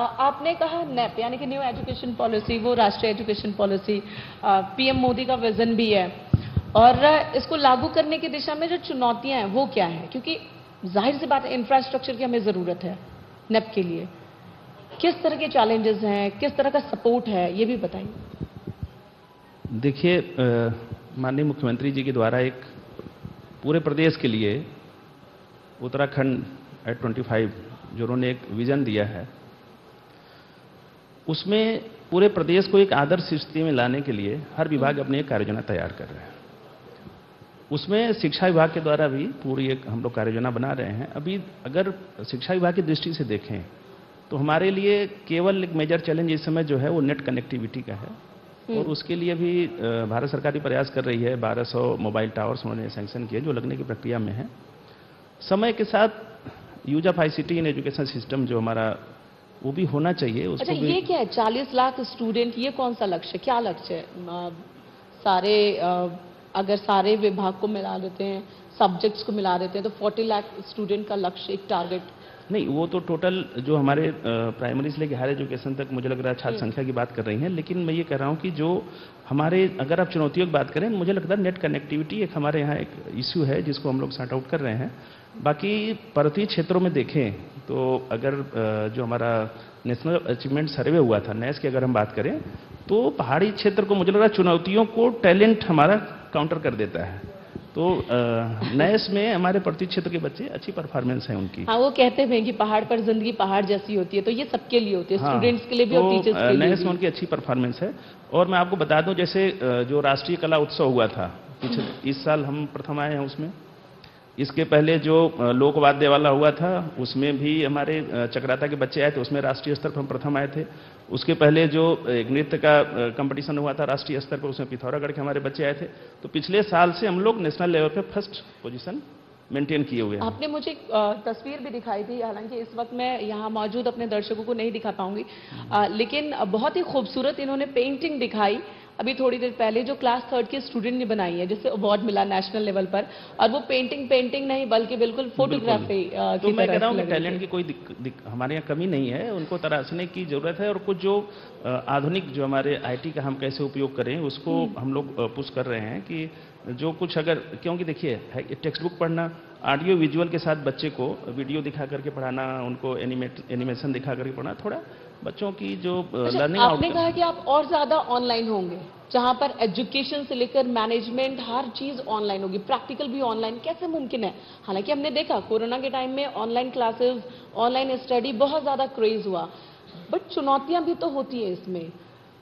आपने कहा नेप यानी कि न्यू एजुकेशन पॉलिसी, वो राष्ट्रीय एजुकेशन पॉलिसी पीएम मोदी का विजन भी है, और इसको लागू करने की दिशा में जो चुनौतियां हैं वो क्या है? क्योंकि जाहिर सी बात है इंफ्रास्ट्रक्चर की हमें जरूरत है नेप के लिए। किस तरह के चैलेंजेस हैं, किस तरह का सपोर्ट है, ये भी बताइए। देखिए, माननीय मुख्यमंत्री जी के द्वारा एक पूरे प्रदेश के लिए उत्तराखंड एट 25 जो उन्होंने एक विजन दिया है, उसमें पूरे प्रदेश को एक आदर्श स्थिति में लाने के लिए हर विभाग अपनी एक कार्ययोजना तैयार कर रहे हैं। उसमें शिक्षा विभाग के द्वारा भी पूरी एक हम लोग कार्ययोजना बना रहे हैं। अभी अगर शिक्षा विभाग की दृष्टि से देखें तो हमारे लिए केवल एक मेजर चैलेंज इस समय जो है वो नेट कनेक्टिविटी का है, और उसके लिए भी भारत सरकार भी प्रयास कर रही है। 1200 मोबाइल टावर्स उन्होंने सैंक्शन किए जो लगने की प्रक्रिया में है। समय के साथ use of ICT in education system जो हमारा वो भी होना चाहिए। अच्छा, ये क्या है 40 लाख स्टूडेंट, ये कौन सा लक्ष्य, क्या लक्ष्य है? सारे अगर सारे विभाग को मिला देते हैं, सब्जेक्ट्स को मिला देते हैं, तो 40 लाख स्टूडेंट का लक्ष्य, एक टारगेट नहीं, वो तो टोटल जो हमारे प्राइमरी से लेकर हायर एजुकेशन तक मुझे लग रहा है छात्र संख्या की बात कर रही हैं। लेकिन मैं ये कह रहा हूँ कि जो हमारे, अगर आप चुनौतियों की बात करें, मुझे लगता है नेट कनेक्टिविटी एक हमारे यहाँ एक इश्यू है जिसको हम लोग सॉर्ट आउट कर रहे हैं। बाकी पर्वतीय क्षेत्रों में देखें तो अगर जो हमारा नेशनल अचीवमेंट सर्वे हुआ था नेस की अगर हम बात करें, तो पहाड़ी क्षेत्र को मुझे लग रहा है चुनौतियों को टैलेंट हमारा काउंटर कर देता है। तो नेस में हमारे पर्वतीय क्षेत्र के बच्चे अच्छी परफॉर्मेंस है उनकी। हाँ, वो कहते हैं कि पहाड़ पर जिंदगी पहाड़ जैसी होती है, तो ये सबके लिए होती है, हाँ, स्टूडेंट्स के लिए भी तो और टीचर्स के लिए नेस भी। में उनकी अच्छी परफॉर्मेंस है। और मैं आपको बता दूं, जैसे जो राष्ट्रीय कला उत्सव हुआ था पिछले इस साल हम प्रथम आए हैं उसमें। इसके पहले जो लोकवाद्य वाला हुआ था उसमें भी हमारे चक्राता के बच्चे आए थे, उसमें राष्ट्रीय स्तर पर हम प्रथम आए थे। उसके पहले जो एक नृत्य का कंपटीशन हुआ था राष्ट्रीय स्तर पर, उसमें पिथौरागढ़ के हमारे बच्चे आए थे। तो पिछले साल से हम लोग नेशनल लेवल पे फर्स्ट पोजीशन मेंटेन किए हुए हैं। आपने मुझे एक तस्वीर भी दिखाई थी, हालांकि इस वक्त मैं यहाँ मौजूद अपने दर्शकों को नहीं दिखा पाऊंगी, लेकिन बहुत ही खूबसूरत इन्होंने पेंटिंग दिखाई अभी थोड़ी देर पहले, जो क्लास 3rd के स्टूडेंट ने बनाई है, जिससे अवार्ड मिला नेशनल लेवल पर। और वो पेंटिंग नहीं बल्कि बिल्कुल फोटोग्राफी तो मैं कह रहा हूँ कि टैलेंट की कोई हमारे यहाँ कमी नहीं है, उनको तराशने की जरूरत है। और कुछ जो आधुनिक जो हमारे आईटी का हम कैसे उपयोग करें उसको हम लोग पुश कर रहे हैं कि जो कुछ अगर, क्योंकि देखिए टेक्स्ट बुक पढ़ना, ऑडियो विजुअल के साथ बच्चे को वीडियो दिखा करके पढ़ाना, उनको एनिमेशन दिखा करके पढ़ाना, थोड़ा बच्चों की जो लर्निंग। आपने कहा कि आप और ज्यादा ऑनलाइन होंगे, जहां पर एजुकेशन से लेकर मैनेजमेंट हर चीज ऑनलाइन होगी, प्रैक्टिकल भी ऑनलाइन, कैसे मुमकिन है? हालांकि हमने देखा कोरोना के टाइम में ऑनलाइन क्लासेस, ऑनलाइन स्टडी बहुत ज्यादा क्रेज हुआ, बट चुनौतियां भी तो होती है इसमें।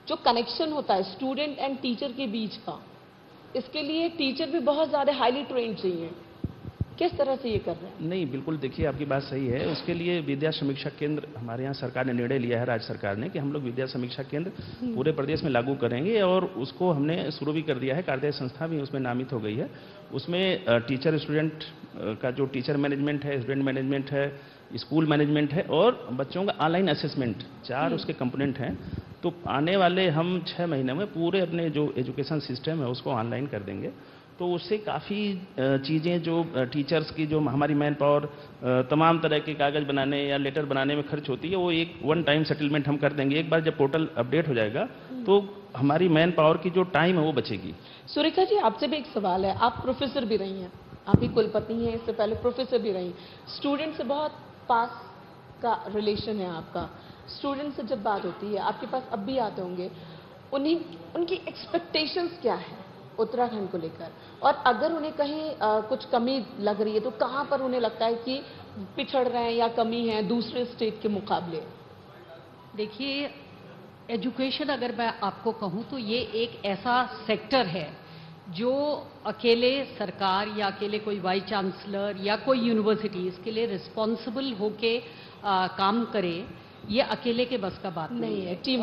जो कनेक्शन होता है स्टूडेंट एंड टीचर के बीच का, इसके लिए टीचर भी बहुत ज्यादा हाईली ट्रेंड चाहिए। किस तरह से ये कर रहे हैं? नहीं, बिल्कुल, देखिए आपकी बात सही है। उसके लिए विद्या समीक्षा केंद्र हमारे यहाँ सरकार ने निर्णय लिया है, राज्य सरकार ने, कि हम लोग विद्या समीक्षा केंद्र पूरे प्रदेश में लागू करेंगे। और उसको हमने शुरू भी कर दिया है, कार्यदायी संस्था भी उसमें नामित हो गई है। उसमें टीचर स्टूडेंट का जो टीचर मैनेजमेंट है, स्टूडेंट मैनेजमेंट है, स्कूल मैनेजमेंट है और बच्चों का ऑनलाइन असेसमेंट, 4 उसके कंपोनेंट हैं। तो आने वाले हम 6 महीने में पूरे अपने जो एजुकेशन सिस्टम है उसको ऑनलाइन कर देंगे। तो उससे काफ़ी चीज़ें जो टीचर्स की जो हमारी मैन पावर तमाम तरह के कागज़ बनाने या लेटर बनाने में खर्च होती है, वो एक वन टाइम सेटलमेंट हम कर देंगे। एक बार जब पोर्टल अपडेट हो जाएगा तो हमारी मैन पावर की जो टाइम है वो बचेगी। सुरेखा जी, आपसे भी एक सवाल है, आप प्रोफेसर भी रही हैं, आप ही कुलपति हैं, इससे पहले प्रोफेसर भी रही। स्टूडेंट से बहुत पास का रिलेशन है आपका, स्टूडेंट से जब बात होती है, आपके पास अब भी आते होंगे, उनकी एक्सपेक्टेशंस क्या है उत्तराखंड को लेकर? और अगर उन्हें कहीं कुछ कमी लग रही है तो कहां पर उन्हें लगता है कि पिछड़ रहे हैं या कमी है दूसरे स्टेट के मुकाबले? देखिए, एजुकेशन अगर मैं आपको कहूं तो ये एक ऐसा सेक्टर है जो अकेले सरकार या अकेले कोई वाइस चांसलर या कोई यूनिवर्सिटी इसके लिए रिस्पॉन्सिबल होके काम करे, ये अकेले के बस का बात नहीं है। टीम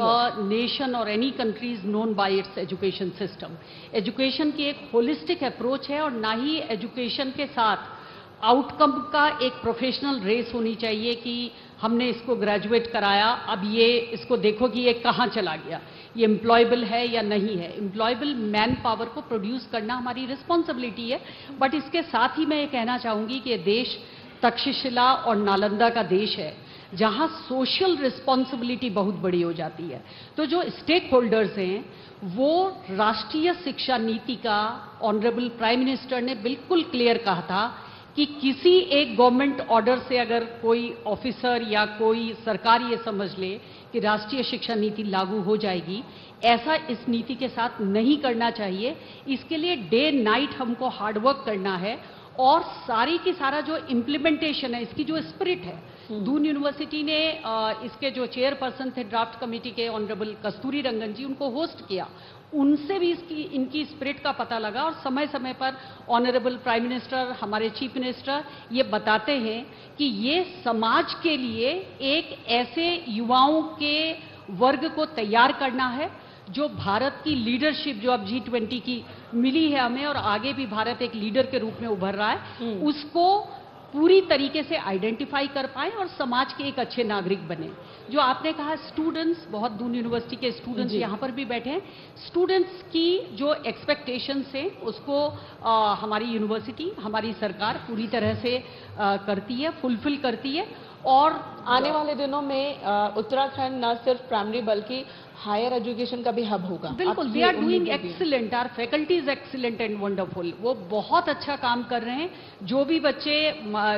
नेशन और any country is known by it's education system. Education की एक होलिस्टिक अप्रोच है और ना ही एजुकेशन के साथ आउटकम का एक प्रोफेशनल रेस होनी चाहिए कि हमने इसको ग्रेजुएट कराया, अब ये इसको देखो कि ये कहाँ चला गया, ये एम्प्लॉयबल है या नहीं है। एम्प्लॉयबल मैन पावर को प्रोड्यूस करना हमारी रिस्पॉन्सिबिलिटी है। बट इसके साथ ही मैं ये कहना चाहूँगी कि ये देश तक्षशिला और नालंदा का देश है, जहां सोशल रिस्पॉन्सिबिलिटी बहुत बड़ी हो जाती है। तो जो स्टेक होल्डर्स हैं वो राष्ट्रीय शिक्षा नीति का ऑनरेबल प्राइम मिनिस्टर ने बिल्कुल क्लियर कहा था कि किसी एक गवर्नमेंट ऑर्डर से अगर कोई ऑफिसर या कोई सरकार ये समझ ले कि राष्ट्रीय शिक्षा नीति लागू हो जाएगी, ऐसा इस नीति के साथ नहीं करना चाहिए। इसके लिए डे नाइट हमको हार्डवर्क करना है और सारी की सारा जो इम्प्लीमेंटेशन है, इसकी जो स्पिरिट है, दून यूनिवर्सिटी ने इसके जो चेयरपर्सन थे ड्राफ्ट कमेटी के ऑनरेबल कस्तूरी रंगन जी, उनको होस्ट किया। उनसे भी इनकी स्पिरिट का पता लगा और समय समय पर ऑनरेबल प्राइम मिनिस्टर, हमारे चीफ मिनिस्टर ये बताते हैं कि ये समाज के लिए एक ऐसे युवाओं के वर्ग को तैयार करना है जो भारत की लीडरशिप जो अब G20 की मिली है हमें और आगे भी भारत एक लीडर के रूप में उभर रहा है, उसको पूरी तरीके से आइडेंटिफाई कर पाए और समाज के एक अच्छे नागरिक बने। जो आपने कहा स्टूडेंट्स, बहुत दून यूनिवर्सिटी के स्टूडेंट्स यहाँ पर भी बैठे हैं, स्टूडेंट्स की जो एक्सपेक्टेशंस हैं उसको हमारी यूनिवर्सिटी, हमारी सरकार पूरी तरह से करती है, फुलफिल करती है। और आने वाले दिनों में उत्तराखंड न सिर्फ प्राइमरी बल्कि हायर एजुकेशन का भी हब होगा। बिल्कुल, they are doing excellent, our faculty is excellent and wonderful. वो बहुत अच्छा काम कर रहे हैं। जो भी बच्चे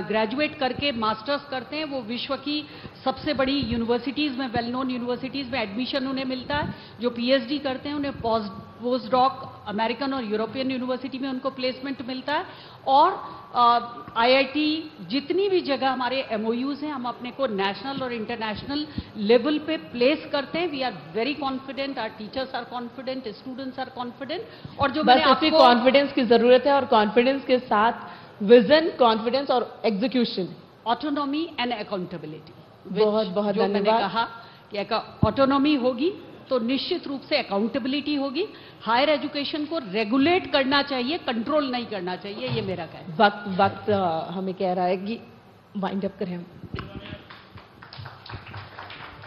ग्रेजुएट करके मास्टर्स करते हैं वो विश्व की सबसे बड़ी यूनिवर्सिटीज में, वेल नोन यूनिवर्सिटीज में एडमिशन उन्हें मिलता है। जो PhD करते हैं उन्हें पोस्ट डॉक अमेरिकन और यूरोपियन यूनिवर्सिटी में उनको प्लेसमेंट मिलता है। और IIT जितनी भी जगह हमारे MOUs हैं, हम अपने को नेशनल और इंटरनेशनल लेवल पे प्लेस करते हैं। We are very confident, our teachers are confident, students are confident. और जो बस इसी कॉन्फिडेंस की जरूरत है और कॉन्फिडेंस के साथ विजन, कॉन्फिडेंस और एग्जीक्यूशन, ऑटोनॉमी एंड अकाउंटेबिलिटी। बहुत बहुत धन्यवाद। मैंने कहा कि ऑटोनॉमी होगी तो निश्चित रूप से अकाउंटेबिलिटी होगी। हायर एजुकेशन को रेगुलेट करना चाहिए, कंट्रोल नहीं करना चाहिए, ये मेरा कहना है। वक्त हमें कह रहा है कि वाइंड अप करें हम।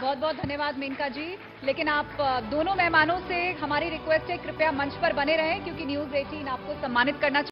बहुत बहुत धन्यवाद मेनका जी। लेकिन आप दोनों मेहमानों से हमारी रिक्वेस्ट है कृपया मंच पर बने रहें क्योंकि न्यूज़ 18 आपको सम्मानित करना